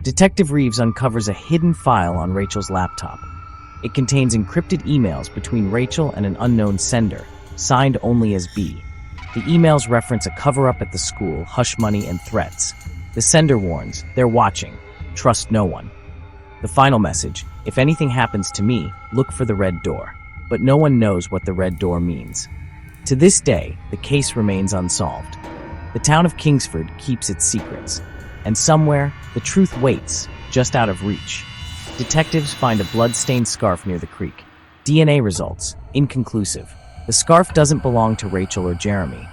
Detective Reeves uncovers a hidden file on Rachel's laptop. It contains encrypted emails between Rachel and an unknown sender, signed only as B. The emails reference a cover-up at the school, hush money, and threats. The sender warns, "They're watching. Trust no one." The final message, "If anything happens to me, look for the red door." But no one knows what the red door means. To this day, the case remains unsolved. The town of Kingsford keeps its secrets, and somewhere, the truth waits, just out of reach. Detectives find a blood-stained scarf near the creek. DNA results, inconclusive. The scarf doesn't belong to Rachel or Jeremy.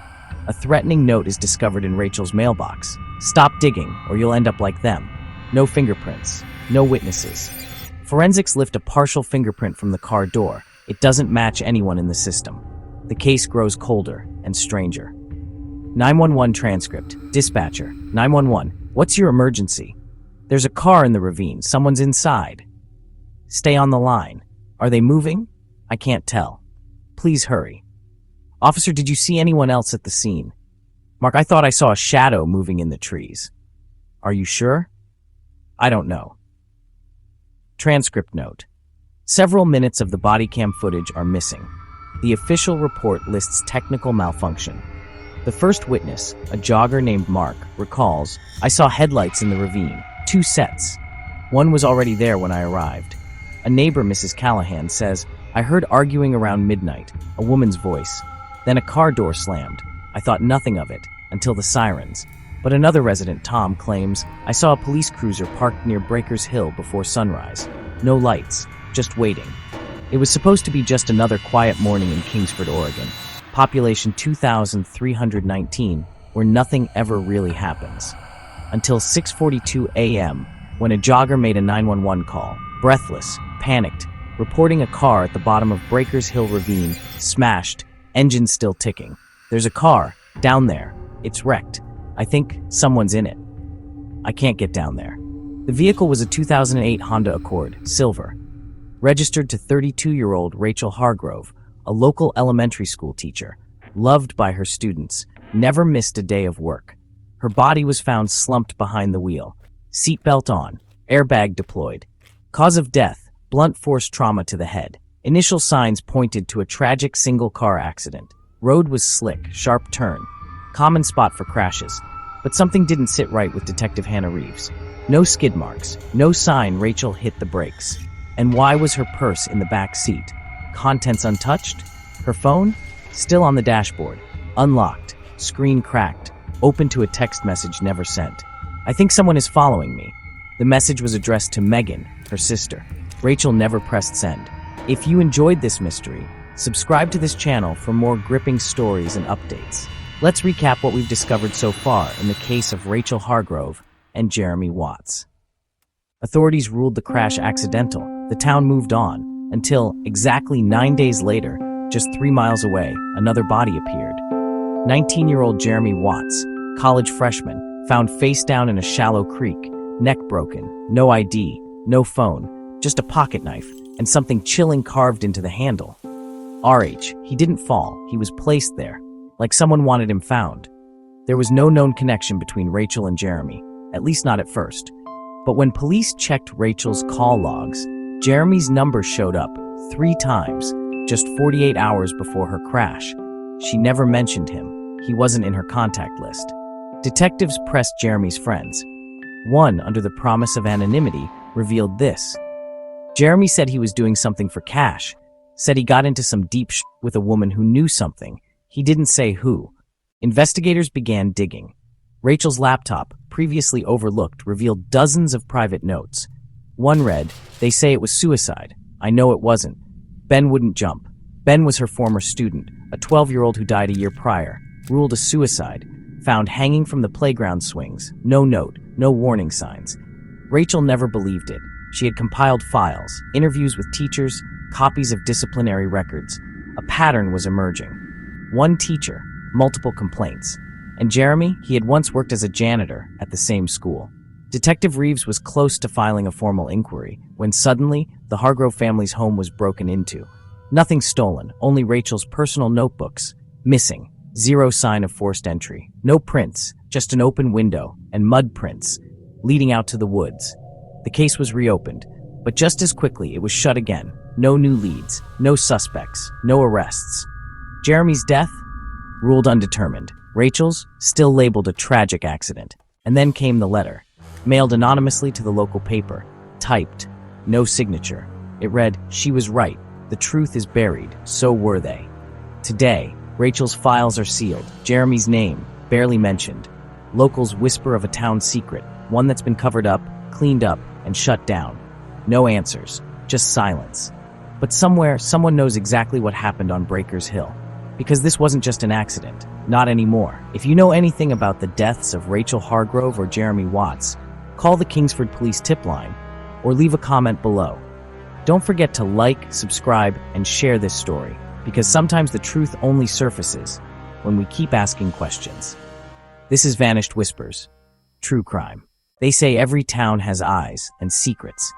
A threatening note is discovered in Rachel's mailbox. "Stop digging, or you'll end up like them." No fingerprints, no witnesses. Forensics lift a partial fingerprint from the car door. It doesn't match anyone in the system. The case grows colder and stranger. 911 transcript. Dispatcher. 911. What's your emergency? There's a car in the ravine. Someone's inside. Stay on the line. Are they moving? I can't tell. Please hurry. Officer, did you see anyone else at the scene? Mark, I thought I saw a shadow moving in the trees. Are you sure? I don't know. Transcript note. Several minutes of the body cam footage are missing. The official report lists technical malfunction. The first witness, a jogger named Mark, recalls, "I saw headlights in the ravine, 2 sets. One was already there when I arrived." A neighbor, Mrs. Callahan, says, "I heard arguing around midnight, a woman's voice. Then a car door slammed. I thought nothing of it, until the sirens." But another resident, Tom, claims, "I saw a police cruiser parked near Breakers Hill before sunrise. No lights, just waiting." It was supposed to be just another quiet morning in Kingsford, Oregon. Population 2,319, where nothing ever really happens. Until 6:42 a.m., when a jogger made a 911 call, breathless, panicked, reporting a car at the bottom of Breakers Hill Ravine, smashed, engine still ticking. "There's a car, down there. It's wrecked. I think someone's in it. I can't get down there." The vehicle was a 2008 Honda Accord, silver, registered to 32-year-old Rachel Hargrove, a local elementary school teacher, loved by her students, never missed a day of work. Her body was found slumped behind the wheel, seatbelt on, airbag deployed. Cause of death, blunt force trauma to the head. Initial signs pointed to a tragic single-car accident. Road was slick, sharp turn, common spot for crashes. But something didn't sit right with Detective Hannah Reeves. No skid marks, no sign Rachel hit the brakes. And why was her purse in the back seat? Contents untouched? Her phone? Still on the dashboard. Unlocked. Screen cracked. Open to a text message never sent. "I think someone is following me." The message was addressed to Megan, her sister. Rachel never pressed send. If you enjoyed this mystery, subscribe to this channel for more gripping stories and updates. Let's recap what we've discovered so far in the case of Rachel Hargrove and Jeremy Watts. Authorities ruled the crash accidental. The town moved on, until, exactly 9 days later, just 3 miles away, another body appeared. 19-year-old Jeremy Watts, college freshman, found face down in a shallow creek, neck broken, no ID, no phone, just a pocket knife, and something chilling carved into the handle. RH, he didn't fall, he was placed there, like someone wanted him found. There was no known connection between Rachel and Jeremy, at least not at first. But when police checked Rachel's call logs, Jeremy's number showed up 3 times, just 48 hours before her crash. She never mentioned him. He wasn't in her contact list. Detectives pressed Jeremy's friends. One, under the promise of anonymity, revealed this. Jeremy said he was doing something for cash, said he got into some deep with a woman who knew something. He didn't say who. Investigators began digging. Rachel's laptop, previously overlooked, revealed dozens of private notes. One read, "They say it was suicide. I know it wasn't. Ben wouldn't jump." Ben was her former student, a 12-year-old who died a year prior, ruled a suicide, found hanging from the playground swings. No note, no warning signs. Rachel never believed it. She had compiled files, interviews with teachers, copies of disciplinary records. A pattern was emerging. One teacher, multiple complaints. And Jeremy, he had once worked as a janitor at the same school. Detective Reeves was close to filing a formal inquiry when suddenly the Hargrove family's home was broken into. Nothing stolen, only Rachel's personal notebooks. Missing. Zero sign of forced entry. No prints, just an open window and mud prints leading out to the woods. The case was reopened, but just as quickly it was shut again. No new leads, no suspects, no arrests. Jeremy's death? Ruled undetermined. Rachel's? Still labeled a tragic accident. And then came the letter, mailed anonymously to the local paper, typed, no signature. It read, "She was right. The truth is buried. So were they." Today, Rachel's files are sealed. Jeremy's name, barely mentioned. Locals whisper of a town secret, one that's been covered up, cleaned up, and shut down. No answers, just silence. But somewhere, someone knows exactly what happened on Breakers Hill. Because this wasn't just an accident. Not anymore. If you know anything about the deaths of Rachel Hargrove or Jeremy Watts, call the Kingsford Police tip line or leave a comment below. Don't forget to like, subscribe, and share this story, because sometimes the truth only surfaces when we keep asking questions. This is Vanished Whispers, True Crime. They say every town has eyes and secrets.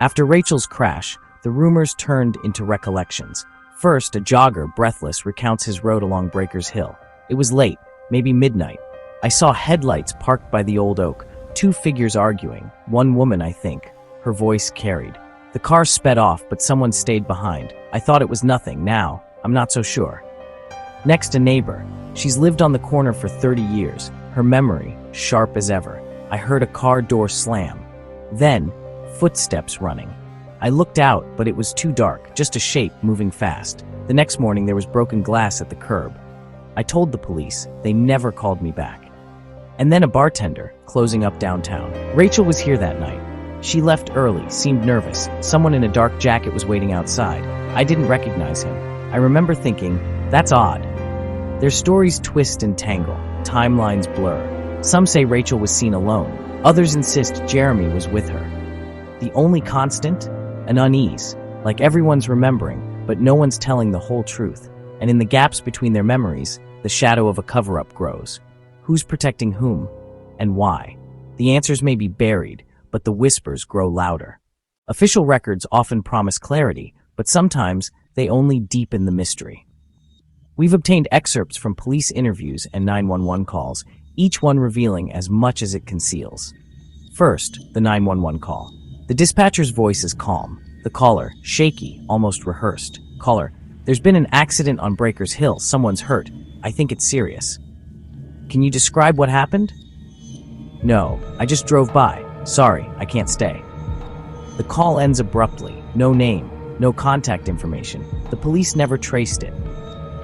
After Rachel's crash, the rumors turned into recollections. First, a jogger, breathless, recounts his road along Breakers Hill. It was late, maybe midnight. I saw headlights parked by the old oak, two figures arguing, one woman, I think. Her voice carried. The car sped off, but someone stayed behind. I thought it was nothing. Now, I'm not so sure. Next, a neighbor. She's lived on the corner for 30 years. Her memory, sharp as ever. I heard a car door slam. Then, footsteps running. I looked out, but it was too dark, just a shape moving fast. The next morning, there was broken glass at the curb. I told the police. They never called me back. And then a bartender, closing up downtown. Rachel was here that night. She left early, seemed nervous. Someone in a dark jacket was waiting outside. I didn't recognize him. I remember thinking, that's odd. Their stories twist and tangle. Timelines blur. Some say Rachel was seen alone. Others insist Jeremy was with her. The only constant? An unease. Like everyone's remembering, but no one's telling the whole truth. And in the gaps between their memories, the shadow of a cover-up grows. Who's protecting whom? And why? The answers may be buried, but the whispers grow louder. Official records often promise clarity, but sometimes they only deepen the mystery. We've obtained excerpts from police interviews and 911 calls, each one revealing as much as it conceals. First, the 911 call. The dispatcher's voice is calm. The caller, shaky, almost rehearsed. Caller, there's been an accident on Breakers Hill. Someone's hurt. I think it's serious. Can you describe what happened? No, I just drove by. Sorry, I can't stay. The call ends abruptly. No name, no contact information. The police never traced it.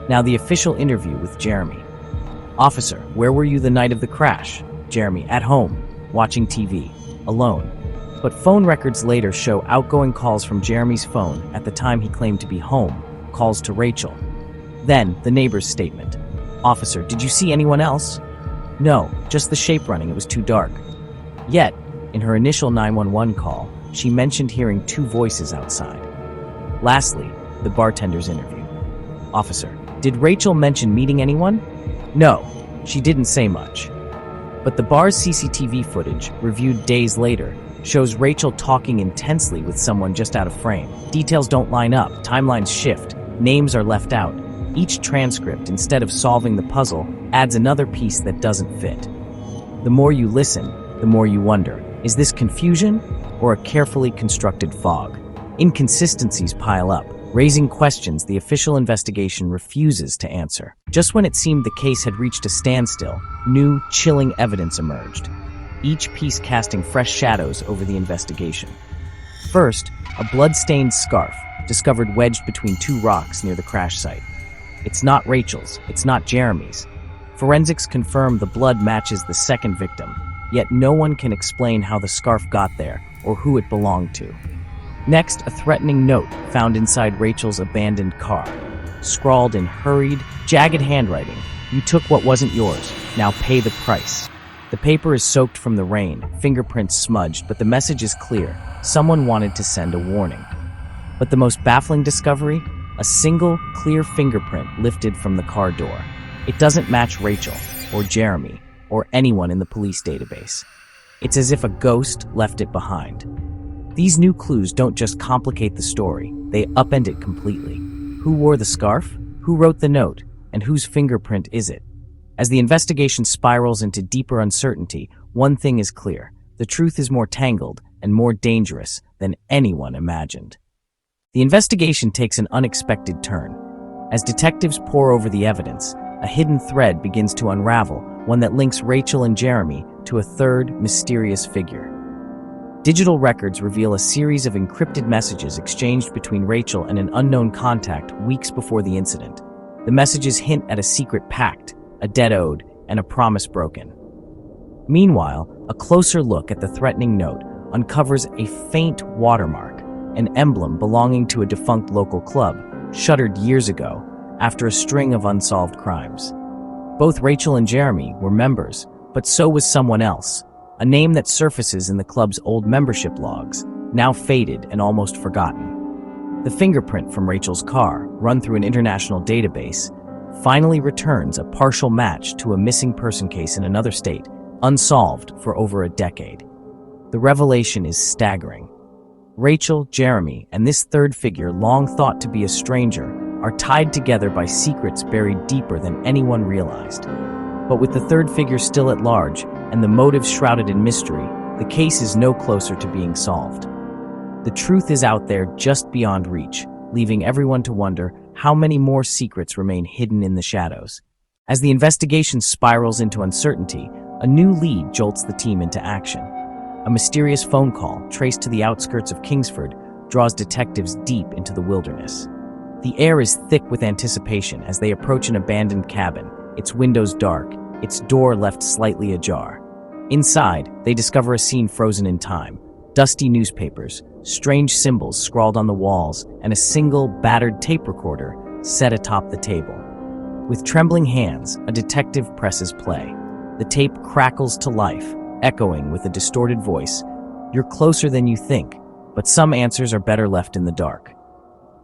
Now the official interview with Jeremy. Officer, where were you the night of the crash? Jeremy, at home, watching TV, alone. But phone records later show outgoing calls from Jeremy's phone at the time he claimed to be home, calls to Rachel. Then, the neighbor's statement. Officer, did you see anyone else? No, just the shape running. It was too dark. Yet, in her initial 911 call, she mentioned hearing two voices outside. Lastly, the bartender's interview. Officer, did Rachel mention meeting anyone? No, she didn't say much. But the bar's CCTV footage, reviewed days later, shows Rachel talking intensely with someone just out of frame. Details don't line up, timelines shift, names are left out. Each transcript, instead of solving the puzzle, adds another piece that doesn't fit. The more you listen, the more you wonder, is this confusion or a carefully constructed fog? Inconsistencies pile up, raising questions the official investigation refuses to answer. Just when it seemed the case had reached a standstill, new, chilling evidence emerged, each piece casting fresh shadows over the investigation. First, a blood-stained scarf, discovered wedged between two rocks near the crash site. It's not Rachel's, it's not Jeremy's. Forensics confirm the blood matches the second victim, yet no one can explain how the scarf got there or who it belonged to. Next, a threatening note found inside Rachel's abandoned car. Scrawled in hurried, jagged handwriting, "You took what wasn't yours, now pay the price." The paper is soaked from the rain, fingerprints smudged, but the message is clear. Someone wanted to send a warning. But the most baffling discovery? A single, clear fingerprint lifted from the car door. It doesn't match Rachel, or Jeremy, or anyone in the police database. It's as if a ghost left it behind. These new clues don't just complicate the story, they upend it completely. Who wore the scarf? Who wrote the note? And whose fingerprint is it? As the investigation spirals into deeper uncertainty, one thing is clear. The truth is more tangled and more dangerous than anyone imagined. The investigation takes an unexpected turn. As detectives pore over the evidence, a hidden thread begins to unravel, one that links Rachel and Jeremy to a third, mysterious figure. Digital records reveal a series of encrypted messages exchanged between Rachel and an unknown contact weeks before the incident. The messages hint at a secret pact, a debt owed, and a promise broken. Meanwhile, a closer look at the threatening note uncovers a faint watermark, an emblem belonging to a defunct local club, shuttered years ago after a string of unsolved crimes. Both Rachel and Jeremy were members, but so was someone else, a name that surfaces in the club's old membership logs, now faded and almost forgotten. The fingerprint from Rachel's car, run through an international database, finally returns a partial match to a missing person case in another state, unsolved for over a decade. The revelation is staggering. Rachel, Jeremy, and this third figure, long thought to be a stranger, are tied together by secrets buried deeper than anyone realized. But with the third figure still at large and the motives shrouded in mystery, the case is no closer to being solved. The truth is out there just beyond reach, leaving everyone to wonder how many more secrets remain hidden in the shadows. As the investigation spirals into uncertainty, a new lead jolts the team into action. A mysterious phone call, traced to the outskirts of Kingsford, draws detectives deep into the wilderness. The air is thick with anticipation as they approach an abandoned cabin, its windows dark, its door left slightly ajar. Inside, they discover a scene frozen in time. Dusty newspapers, strange symbols scrawled on the walls, and a single, battered tape recorder set atop the table. With trembling hands, a detective presses play. The tape crackles to life, echoing with a distorted voice, "You're closer than you think, but some answers are better left in the dark."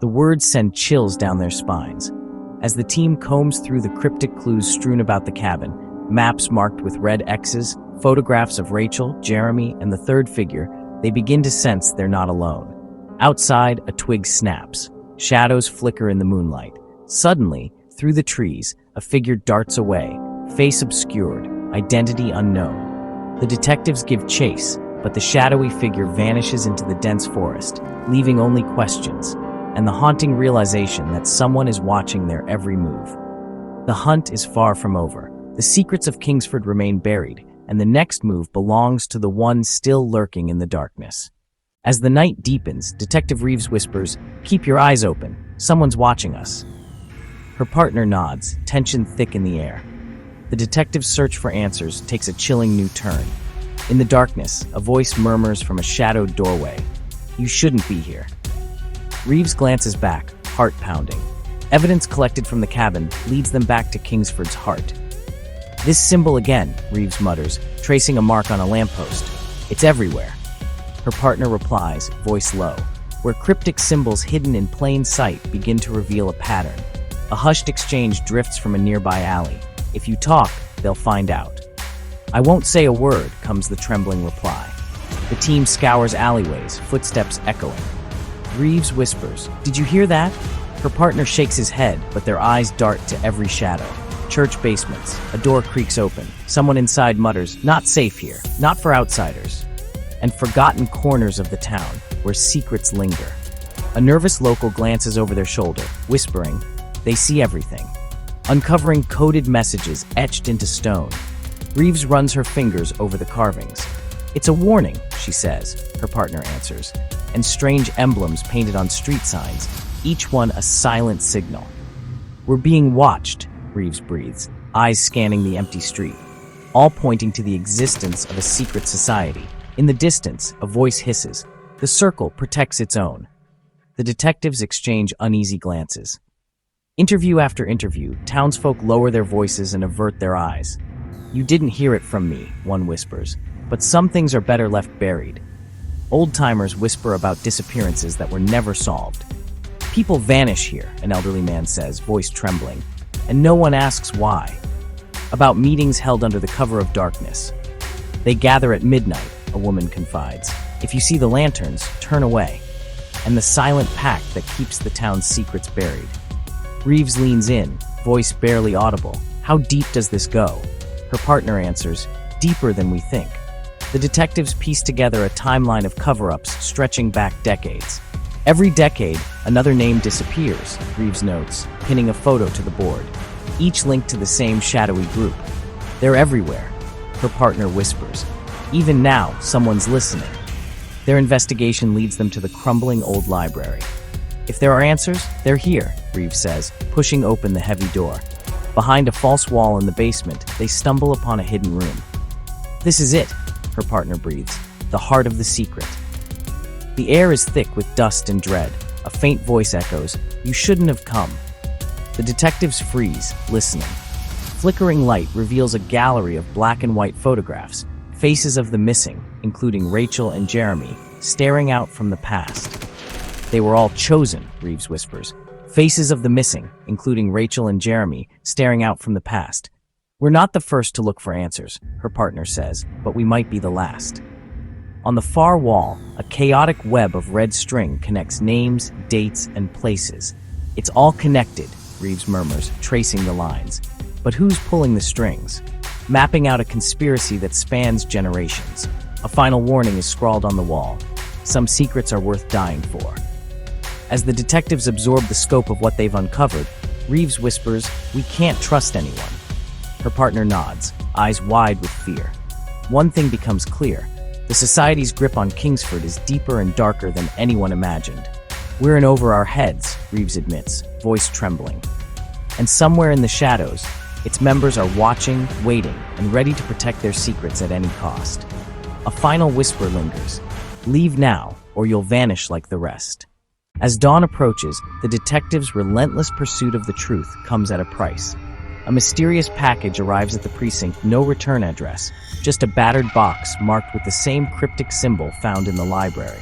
The words send chills down their spines. As the team combs through the cryptic clues strewn about the cabin, maps marked with red X's, photographs of Rachel, Jeremy, and the third figure, they begin to sense they're not alone. Outside, a twig snaps. Shadows flicker in the moonlight. Suddenly, through the trees, a figure darts away, face obscured, identity unknown. The detectives give chase, but the shadowy figure vanishes into the dense forest, leaving only questions, and the haunting realization that someone is watching their every move. The hunt is far from over. The secrets of Kingsford remain buried, and the next move belongs to the one still lurking in the darkness. As the night deepens, Detective Reeves whispers, "Keep your eyes open. Someone's watching us." Her partner nods, tension thick in the air. The detective's search for answers takes a chilling new turn. In the darkness, a voice murmurs from a shadowed doorway, "You shouldn't be here." Reeves glances back, heart pounding. Evidence collected from the cabin leads them back to Kingsford's heart. "This symbol again," Reeves mutters, tracing a mark on a lamppost. "It's everywhere." Her partner replies, voice low, where cryptic symbols hidden in plain sight begin to reveal a pattern. A hushed exchange drifts from a nearby alley. "If you talk, they'll find out." "I won't say a word," comes the trembling reply. The team scours alleyways, footsteps echoing. Reeves whispers, "Did you hear that?" Her partner shakes his head, but their eyes dart to every shadow. Church basements. A door creaks open. Someone inside mutters, "Not safe here. Not for outsiders." And forgotten corners of the town, where secrets linger. A nervous local glances over their shoulder, whispering, they see everything. Uncovering coded messages etched into stone. Reeves runs her fingers over the carvings. "It's a warning," she says, her partner answers, and strange emblems painted on street signs, each one a silent signal. "We're being watched," Reeves breathes, eyes scanning the empty street, all pointing to the existence of a secret society. In the distance, a voice hisses, "The circle protects its own." The detectives exchange uneasy glances. Interview after interview, townsfolk lower their voices and avert their eyes. "You didn't hear it from me," one whispers, "but some things are better left buried." Old-timers whisper about disappearances that were never solved. "People vanish here," an elderly man says, voice trembling, "and no one asks why." About meetings held under the cover of darkness. "They gather at midnight," a woman confides. "If you see the lanterns, turn away." And the silent pact that keeps the town's secrets buried. Reeves leans in, voice barely audible. "How deep does this go?" Her partner answers, "Deeper than we think." The detectives piece together a timeline of cover-ups stretching back decades. Every decade, another name disappears, Reeves notes, pinning a photo to the board, each linked to the same shadowy group. They're everywhere, her partner whispers. Even now, someone's listening. Their investigation leads them to the crumbling old library. If there are answers, they're here, Reeves says, pushing open the heavy door. Behind a false wall in the basement, they stumble upon a hidden room. This is it, her partner breathes, the heart of the secret. The air is thick with dust and dread. A faint voice echoes, "You shouldn't have come." The detectives freeze, listening. Flickering light reveals a gallery of black and white photographs, faces of the missing, including Rachel and Jeremy, staring out from the past. "They were all chosen," Reeves whispers. "Faces of the missing, including Rachel and Jeremy, staring out from the past. We're not the first to look for answers," her partner says, "but we might be the last." On the far wall, a chaotic web of red string connects names, dates, and places. "It's all connected," Reeves murmurs, tracing the lines. But who's pulling the strings? Mapping out a conspiracy that spans generations. A final warning is scrawled on the wall. Some secrets are worth dying for. As the detectives absorb the scope of what they've uncovered, Reeves whispers, "We can't trust anyone." Her partner nods, eyes wide with fear. One thing becomes clear. The society's grip on Kingsford is deeper and darker than anyone imagined. "We're in over our heads," Reeves admits, voice trembling. And somewhere in the shadows, its members are watching, waiting, and ready to protect their secrets at any cost. A final whisper lingers. "Leave now, or you'll vanish like the rest." As dawn approaches, the detectives' relentless pursuit of the truth comes at a price. A mysterious package arrives at the precinct, no return address, just a battered box marked with the same cryptic symbol found in the library.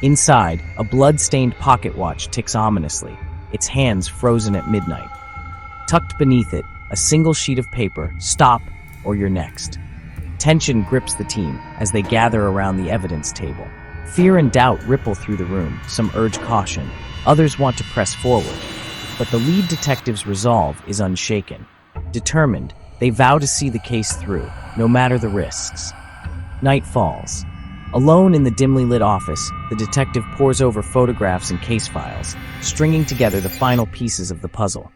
Inside, a blood-stained pocket watch ticks ominously, its hands frozen at midnight. Tucked beneath it, a single sheet of paper, "Stop, or you're next." Tension grips the team as they gather around the evidence table. Fear and doubt ripple through the room, some urge caution, others want to press forward. But the lead detective's resolve is unshaken. Determined, they vow to see the case through, no matter the risks. Night falls. Alone in the dimly lit office, the detective pores over photographs and case files, stringing together the final pieces of the puzzle.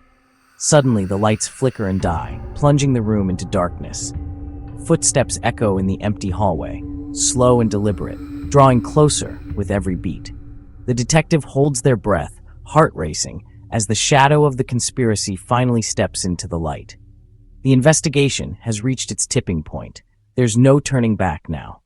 Suddenly, the lights flicker and die, plunging the room into darkness. Footsteps echo in the empty hallway, slow and deliberate, drawing closer with every beat. The detective holds their breath, heart racing, as the shadow of the conspiracy finally steps into the light. The investigation has reached its tipping point. There's no turning back now.